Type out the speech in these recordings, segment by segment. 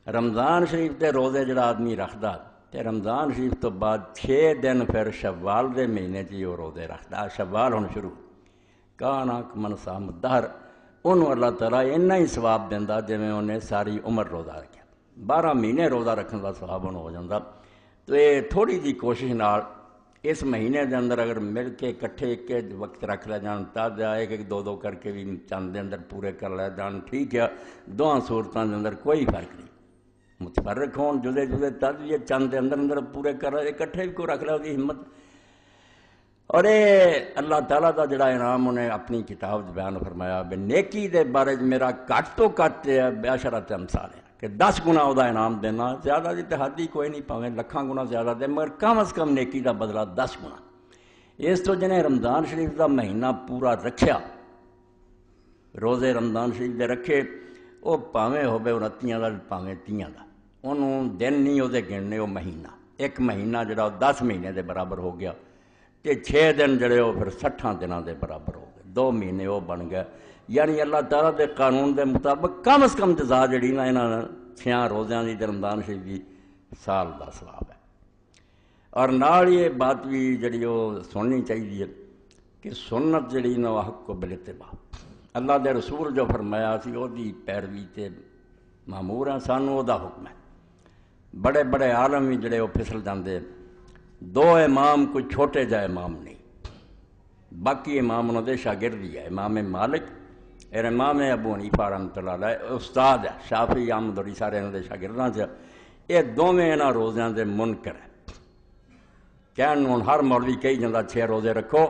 رمضان شریف کے روزے جڑا آدمی رکھتا تے رمضان شریف تو بعد 6 دن پھر شوال دے مہینے چ وہ روزے رکھتا. شوال ہوں شروع کانا من صام الدہر انہوں اللہ تعالیٰ اتنا ہی ثواب دینا جویں انہیں ساری عمر روزہ رکھا. 12 مہینے روزہ رکھنے کا ثواب انہوں ہو جاتا. تو یہ تھوڑی جی کوشش نال اس مہینے دے اندر اگر مل کے کٹھے ایک وقت رکھ لے جان تد ایک ایک دو کر کے بھی چند دے اندر پورے کر لے جان ٹھیک ہے. دونوں صورتوں دے اندر کوئی فرق نہیں. متفرق ہون جدے جدے تد بھی چند دے اندر پورے کر لے کٹھے بھی کوئی رکھ لے وہ ہمت. اور یہ اللہ تعالیٰ دا جڑا انعام انہیں اپنی کتاب بیان فرمایا بے نیکی دے بارے میرا گھٹ تو گھٹ بیاشرت امثال ہے کہ 10 گنا وہ انعام دینا. زیادہ دی تحادی کوئی نہیں پاویں لکھاں گنا زیادہ دے مگر کم از کم نیکی دا بدلہ 10 گنا. اس تو جنہیں رمضان شریف دا مہینہ پورا رکھیا روزے رمضان شریف دے رکھے وہ پاویں ہوے 29 دا پاویں 30 دا انہوں دن نہیں وہ گننے وہ مہینہ. ایک مہینہ جڑا 10 مہینے دے برابر ہو گیا تے 6 دن جڑے وہ پھر 60 دنوں دے برابر ہو گئے. 2 مہینے وہ بن گئے. یعنی اللہ تعالیٰ دے قانون دے مطابق کم از کم جزا جڑی نا یہاں 6 روزیاں دی رمضان شریف دی سال دا ثواب ہے. اور نال یہ بات بھی جڑی وہ سننی چاہیے کہ سنت جڑی نا وہ حق کو بالاتباع اللہ دے رسول جو فرمایا سی وہ دی پیروی تے مامور ہیں. سانوں وہ دا حکم ہے. بڑے بڑے عالم بھی جڑے وہ پھسل جاندے 2 امام کوئی چھوٹے جا امام نہیں. باقی امام انہوں دے شاگرد ہی ہے. امام مالک اور امام ابو حنیفہ رحمۃ اللہ علیہ استاد ہے. شافعی احمد اور سارے انہوں دے شاگرداں سے یہ دونوں انہاں روزیاں دے منکر ہے. کہن ہوں ہر مولوی کہی جاندہ 6 روزے رکھو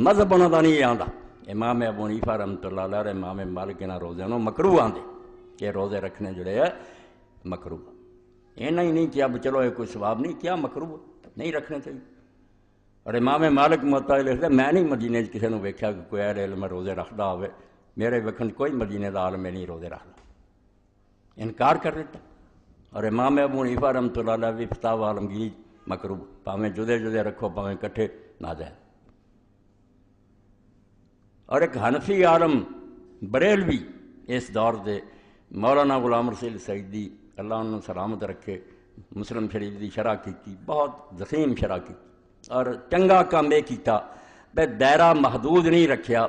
مذہب انہوں دا نہیں آندا. امام ابو حنیفہ رحمۃ اللہ علیہ اور امام مالک انہاں روزیاں نوں مکروہ آندے کہ روزے رکھنے جڑے ہے مکروہ. اینا ہی نہیں کیا چلو یہ کوئی ثواب نہیں کیا مکروہ نہیں رکھنے چاہیے. اور امام مالک موطا لکھتے میں نہیں مدینے کسی نے ویکھیا کہ کوئی اہل علم روزے رکھدا ہوئے. میرے ویکھن کوئی مدینے دا عالم نہیں روزے رکھدا. انکار کر دیتا. اور امام ابو حنیفہ رحمۃ اللہ علیہ بھی فتاوی عالمگیری مکروہ پاویں جدے جدے رکھو پاویں کٹھے ناجائز. اور ایک حنفی عالم بریلوی اس دور دے مولانا غلام رسول سعیدی اللہ انہوں سلامت رکھے مسلم شریف دی شرح کی بہت ضخیم شرح کی اور چنگا کام یہ کیتا بے دائرہ محدود نہیں رکھیا.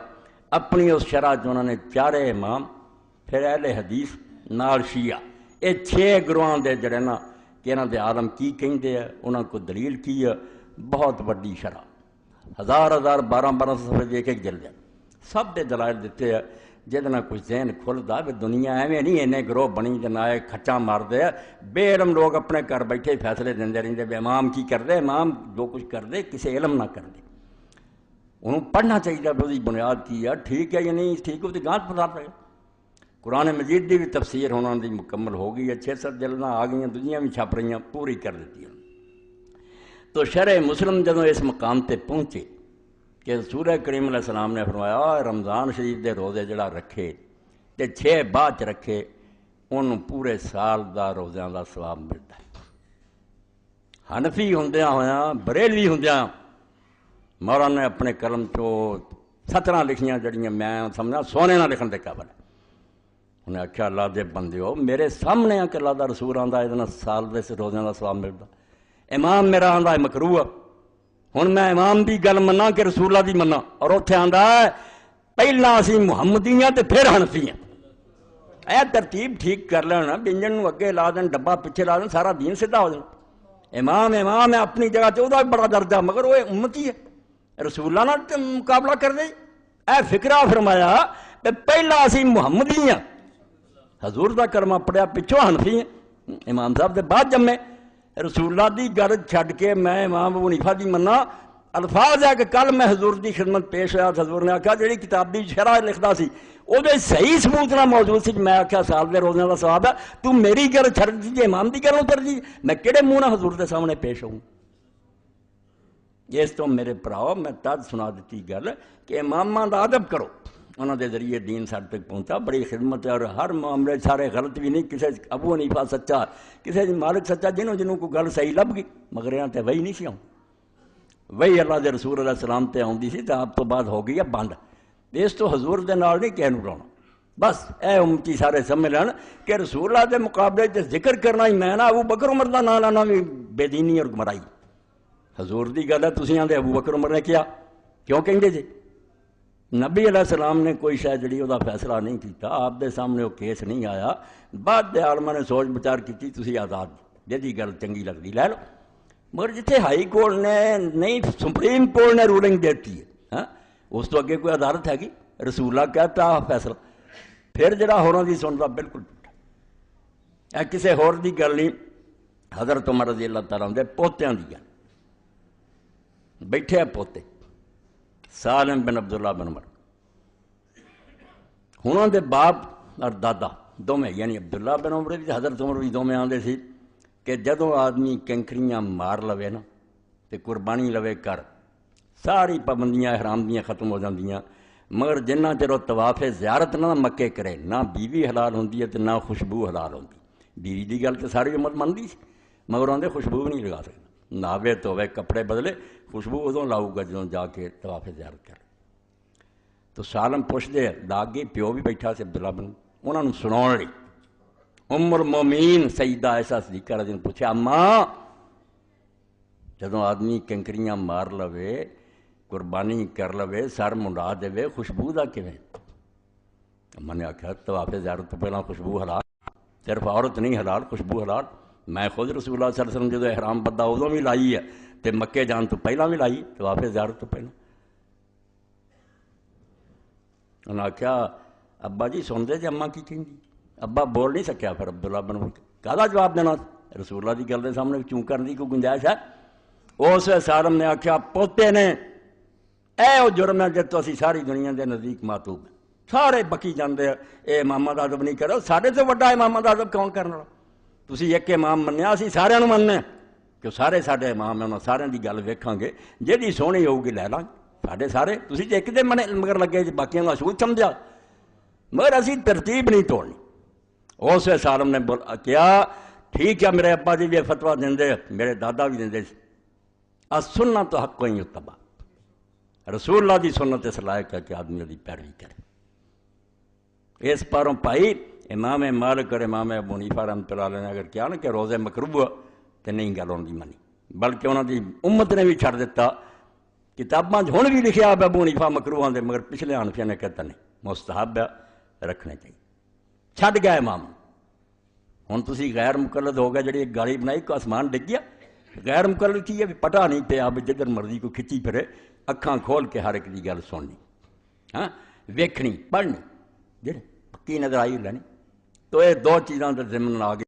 اپنی اس شرح جو انہوں نے 4 امام پھر اہل حدیث نال شیعہ یہ 6 گروہاں دے جڑے نا کہ انہوں دے عالم کی کہندے ہیں انہوں کو دلیل کی ہے. بہت بڑی شرح 1000 1200 صفحے ایک جلد ہے. سب دے دلائل دیتے ہیں جہاں کچھ ذہن کھلتا بھی دنیا ایویں نہیں اینے گروہ بنی جنا کھچا مارتے ہیں. بے علم لوگ اپنے گھر بیٹھے فیصلے دے رہتے بھی امام کی کرتے امام جو کچھ کرتے کسی علم نہ کرتے. انہوں پڑھنا چاہیے بھی وہی بنیاد کی ہے ٹھیک ہے یا نہیں ٹھیک ہے وہ گانٹ پتا پڑے. قرآن مجید کی بھی تفسیر ہونا دی مکمل ہو گئی ہے. 6-7 جلداں آ گئی دنیا بھی چھپ رہی پوری کر دیتی. تو شرح مسلم جدوں اس مقام تے پہنچے کہ سورہ کریم علیہ السلام نے فرمایا رمضان شریف دے روزے جڑا رکھے تے 6 بعد رکھے انہوں پورے سال دا روزیاں دا ثواب ملتا ہے. حنفی ہوندیاں ہویاں بریلوی ہوندیاں مولانا نے اپنے قلم چو 17 لکھیاں جڑیاں میں سمجھا سونے نہ لکھن دے قابل. انہیں آخیا اللہ دے بندے ہو میرے سامنے آ کے اللہ دا رسول آندا یہ سال دے روزیاں دا ثواب ملتا. امام میرا آندا ہے مکروہ. ہوں میں امام دی گل منا کہ رسول اللہ دی منا اور اتنے آندا ہے پہلا اسی محمدی ہاں تے پھر حنفی ہیں. اے ترتیب ٹھیک کر لینا بنجن نو اگے لا دین ڈبا پیچھے لا دین سارا دین سیدھا ہو جانا. امام ہے اپنی جگہ تے وہ بڑا درجہ مگر وہ امتی ہے رسول اللہ نال مقابلہ کر دے. اے فکرہ فرمایا کہ پہلا اسی محمدی ہاں حضور دا کلمہ پڑھیا پچھوں حنفی ہیں امام صاحب دے بعد جمے. رسول اللہ دی گل چھڈ کے میں امام ابو حنیفہ دی منا الفاظ ہے کہ کل میں حضور دی خدمت پیش ہوا حضور نے آخیا جہی کتاب دی شرح لکھتا سی وہ صحیح ثبوت نہ موجود سی. میں آخیا سال دے روزے کا ثواب ہے تو میری گل چھڈ دیجیے امام دی گل اتر جی میں کہڑے منہ نہ حضور دے سامنے پیش ہوں. اس تو میرے بھراؤ میں تد سنا دیتی گل کہ اماماں دا ادب کرو انہوں دے ذریعے دین ساڈے تک پہنچا. بڑی خدمت ہے اور ہر معاملے سارے غلط بھی نہیں. کسی ابو حنیفہ سچا کسی مالک سچا جنہوں کو گل صحیح لب گئی مگر یہاں تے وہی نہیں سی آؤں. وہی اللہ دے رسول علیہ السلام تے آؤندی سی تے آپ تو بعد ہو گئی ہے بند. اس تو حضور دے نال نہیں کہہ نوں رونا. بس اے امتی سارے سمجھ لین کہ رسول اللہ دے مقابلے تے ذکر کرنا ہی میں نا ابو بکر عمر دا نام لینا بھی بے دینی اور گمرائی. حضور دی گل ہے تسی آندے ابو بکر عمر نے کیا کیوں کہندے جی؟ نبی علیہ السلام نے کوئی شاید جڑی وہ فیصلہ نہیں کیتا، آپ دے سامنے وہ کیس نہیں آیا، بعد دے عالماں نے سوچ بچار کی تسی آزاد جی گل چنگی لگتی لے لو. مگر جتنے ہائی کورٹ نے نہیں سپریم کورٹ نے رولنگ دیتی ہے ہاں اس تو اگے کوئی عدالت ہے گی؟ رسول اللہ کہتا فیصلہ پھر جڑا ہوراں دی سنتا بالکل اے کسے ہور دی گل نہیں. حضرت عمر رضی اللہ تعالیٰ عنہ دے پوتیاں دی گل بیٹھے پوتے سالم بن عبداللہ بن عمر، انہوں دے باپ اور دادا دونوں یعنی عبداللہ بن عمر بھی حضرت عمر بھی دونوں آندے سی کہ جدوں آدمی کنکریاں مار لوے نا تے قربانی لوے کر ساری پابندیاں احرام دیاں ختم ہو جاندیاں، مگر جنہ چر وہ طواف زیارت نہ مکے کرے نہ بیوی حلال ہوندی ہے تے نہ خوشبو حلال ہوندی. بیوی دی گل تے ساری امت مندی سی مگر آندے خوشبو بھی نہیں لگا سکتا، ناوے دھوے کپڑے بدلے خوشبو ادوں لاؤ گا جدوں جا کے طواف زیارت کرے. تو سالم پوچھتے لاگے پیو بھی بیٹھا سے عبداللہ بن انہوں نے سناؤ لی ام المومنین سیدہ عائشہ صدیقہ رضی اللہ عنہا پوچھا اماں جدوں آدمی کنکریاں مار لوے قربانی کر لوے سر منڈا دے خوشبو دا کیویں؟ میں نے آخیا طواف زیارت تو پہلا خوشبو حلال، صرف عورت نہیں حلال خوشبو حلال. میں خود رسول اللہ صلی اللہ علیہ وسلم جدوں احرام بدھا ادوں بھی لائی ہے تے مکے جان تو پہلا بھی لائی طواف زیارت تو پہلا. انہوں نے آخیا ابا جی سنتے جی اماں کی کہندی؟ ابا بول نہیں سکیا پھر عبداللہ بن عمر کہدا جواب دینا رسول اللہ کی گل کے سامنے چوں کرنے کی کوئی گنجائش ہے؟ اس سالم نے آخیا پوتے نے اے وہ جرم ہے جب تو اسی ساری دنیا کے نزدیک معتوب ہیں، سارے بکی جاندے اے امامہ دا ادب نہیں کرو، سارے تو وڈا امامہ دا ادب کون کرنے والا؟ تسی ایک امام منیا اسی سارے مننے کہ سارے ساڈے امام ہیں، انہاں سارے دی گل ویکھاں گے جہی سونی ہوگی لے لیں ساڈے سارے. تسی جے ایک دے مگر لگے باقیاں دا سود سمجھا مگر اسی ترتیب نہیں توڑنی. اس سالم نے کیا ٹھیک ہے میرے ابا جی بھی فتویٰ دیندے میرے دادا بھی دیندے سی السنت تو حق کوئی اتبا رسول اللہ دی سنت اس لائق ہے کہ آدمی دی پیروی کرے. اس پاروں پائی امام مالک اور امام ابو حنیفہ رحمۃ اللہ علیہ نے اگر کیا نا کہ روزے مکروہ تو نہیں گل ان کی منی بلکہ انہوں دی امت نے بھی چھڑ دیتا. کتاباں ہن بھی لکھیا ابو حنیفہ مکروہ دے مگر پچھلے حنفیاں نے کہتا نہیں مستحب رکھنے چاہیے چھڈ گیا امام. ہن تسی غیر مقلد ہو گئے جڑی ایک گاڑی بنائی کو آسمان ڈگ گیا. غیر مقلد کی ہے بھی پتہ نہیں پیا بھی جدھر مرضی کو کھچی پھرے اکھاں کھول کے ہر ایک دی گل سننی ہاں ویکھنی پڑھنی جی پکی نظر آئی لینی. تو یہ دو چیزاں دے ضمن آ گئی.